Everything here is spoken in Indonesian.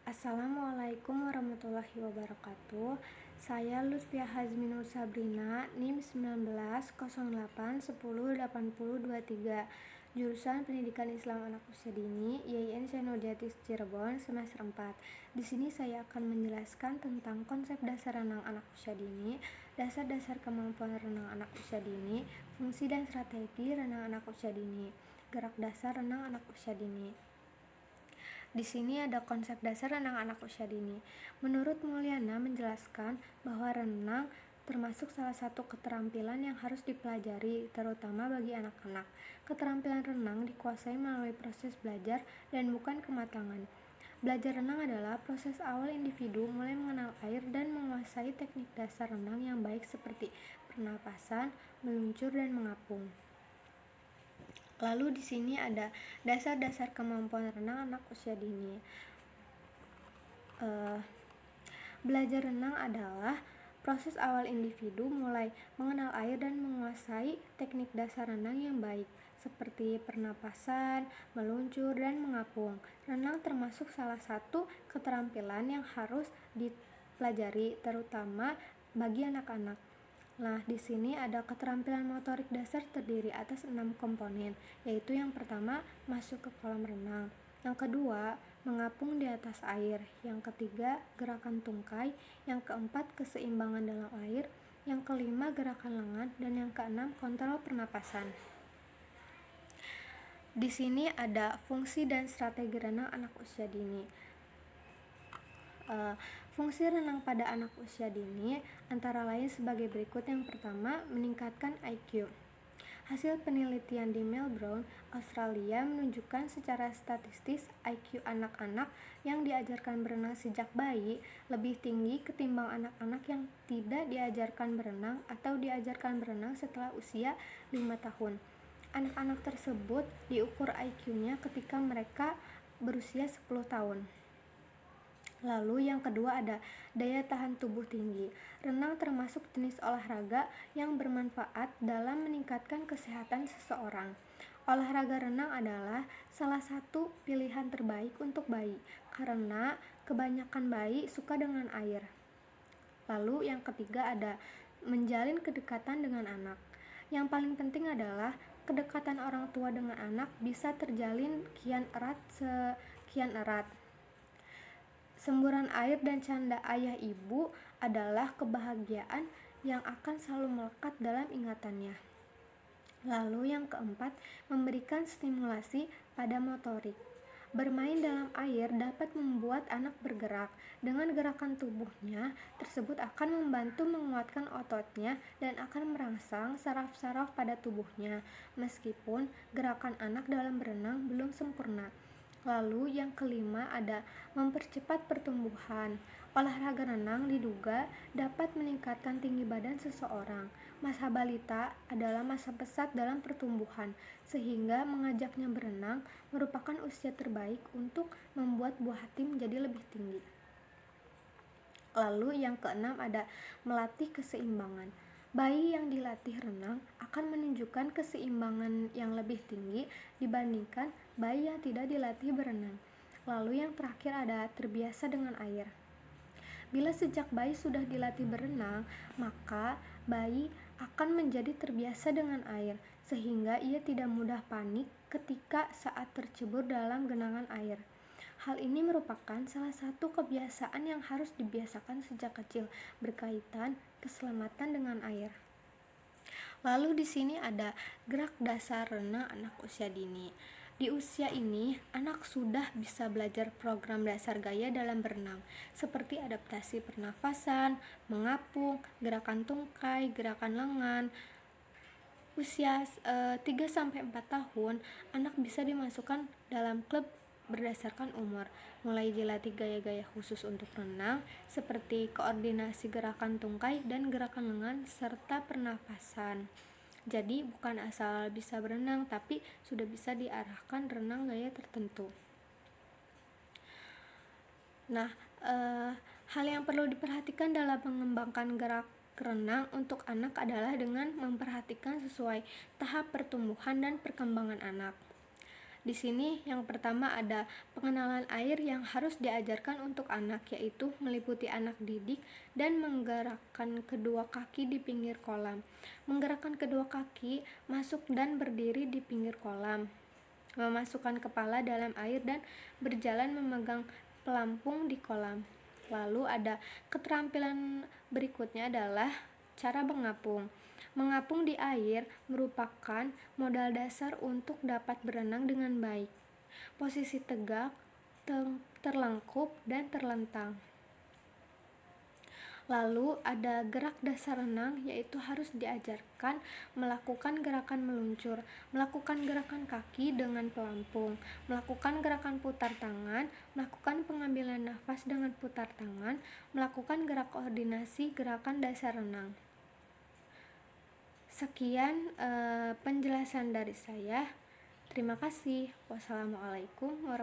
Assalamualaikum warahmatullahi wabarakatuh. Saya Lutfiah Hazminur Sabrina, NIM 1908108023, jurusan Pendidikan Islam Anak Usia Dini, YIN Senurjati Cirebon, semester 4. Di sini saya akan menjelaskan tentang konsep dasar renang anak usia dini, dasar-dasar kemampuan renang anak usia dini, fungsi dan strategi renang anak usia dini, gerak dasar renang anak usia dini. Di sini ada konsep dasar renang anak usia dini. Menurut Mulyana menjelaskan bahwa renang termasuk salah satu keterampilan yang harus dipelajari, terutama bagi anak-anak. Keterampilan renang dikuasai melalui proses belajar dan bukan kematangan. Belajar renang adalah proses awal individu mulai mengenal air dan menguasai teknik dasar renang yang baik seperti pernapasan, meluncur, dan mengapung. Lalu di sini ada dasar-dasar kemampuan renang anak usia dini. Belajar renang adalah proses awal individu mulai mengenal air dan menguasai teknik dasar renang yang baik, seperti pernapasan, meluncur, dan mengapung. Renang termasuk salah satu keterampilan yang harus dipelajari, terutama bagi anak-anak. Nah, di sini ada keterampilan motorik dasar terdiri atas 6 komponen, yaitu yang pertama, masuk ke kolam renang. Yang kedua, mengapung di atas air. Yang ketiga, gerakan tungkai. Yang keempat, keseimbangan dalam air. Yang kelima, gerakan lengan. Dan yang keenam, kontrol pernapasan. Di sini ada fungsi dan strategi renang anak usia dini. Fungsi renang pada anak usia dini antara lain sebagai berikut. Yang pertama, meningkatkan IQ. Hasil penelitian di Melbourne, Australia menunjukkan secara statistis IQ anak-anak yang diajarkan berenang sejak bayi lebih tinggi ketimbang anak-anak yang tidak diajarkan berenang atau diajarkan berenang setelah usia 5 tahun. Anak-anak tersebut diukur IQ-nya ketika mereka berusia 10 tahun. Lalu yang kedua ada daya tahan tubuh tinggi. Renang termasuk jenis olahraga yang bermanfaat dalam meningkatkan kesehatan seseorang. Olahraga renang adalah salah satu pilihan terbaik untuk bayi karena kebanyakan bayi suka dengan air. Lalu yang ketiga ada menjalin kedekatan dengan anak. Yang paling penting adalah kedekatan orang tua dengan anak bisa terjalin kian erat. Semburan air dan canda ayah ibu adalah kebahagiaan yang akan selalu melekat dalam ingatannya. Lalu yang keempat, memberikan stimulasi pada motorik. Bermain dalam air dapat membuat anak bergerak. Dengan gerakan tubuhnya tersebut akan membantu menguatkan ototnya dan akan merangsang saraf-saraf pada tubuhnya, meskipun gerakan anak dalam berenang belum sempurna. Lalu yang kelima ada mempercepat pertumbuhan. Olahraga renang diduga dapat meningkatkan tinggi badan seseorang. Masa balita adalah masa pesat dalam pertumbuhan, sehingga mengajaknya berenang merupakan usia terbaik untuk membuat buah hati menjadi lebih tinggi. Lalu yang keenam ada melatih keseimbangan. Bayi yang dilatih renang akan menunjukkan keseimbangan yang lebih tinggi dibandingkan bayi yang tidak dilatih berenang. Lalu yang terakhir ada terbiasa dengan air. Bila sejak bayi sudah dilatih berenang, maka bayi akan menjadi terbiasa dengan air, sehingga ia tidak mudah panik ketika saat tercebur dalam genangan air. Hal ini merupakan salah satu kebiasaan yang harus dibiasakan sejak kecil berkaitan keselamatan dengan air. Lalu di sini ada gerak dasar renang anak usia dini. Di usia ini, anak sudah bisa belajar program dasar gaya dalam berenang, seperti adaptasi pernafasan, mengapung, gerakan tungkai, gerakan lengan. Usia 3-4 tahun, anak bisa dimasukkan dalam klub berdasarkan umur, mulai dilatih gaya-gaya khusus untuk renang seperti koordinasi gerakan tungkai dan gerakan lengan serta pernapasan. Jadi bukan asal bisa berenang, tapi sudah bisa diarahkan renang gaya tertentu. Nah, hal yang perlu diperhatikan dalam mengembangkan gerak renang untuk anak adalah dengan memperhatikan sesuai tahap pertumbuhan dan perkembangan anak. Di sini yang pertama ada pengenalan air yang harus diajarkan untuk anak, yaitu meliputi anak didik dan menggerakkan kedua kaki di pinggir kolam. Menggerakkan kedua kaki, masuk dan berdiri di pinggir kolam. Memasukkan kepala dalam air dan berjalan memegang pelampung di kolam. Lalu ada keterampilan berikutnya adalah cara mengapung. Mengapung di air merupakan modal dasar untuk dapat berenang dengan baik. Posisi tegak, terlengkup, dan terlentang. Lalu ada gerak dasar renang, yaitu harus diajarkan melakukan gerakan meluncur, melakukan gerakan kaki dengan pelampung, melakukan gerakan putar tangan, melakukan pengambilan nafas dengan putar tangan, melakukan gerak koordinasi gerakan dasar renang. Sekian penjelasan dari saya. Terima kasih. Wassalamualaikum warahmatullahi wabarakatuh.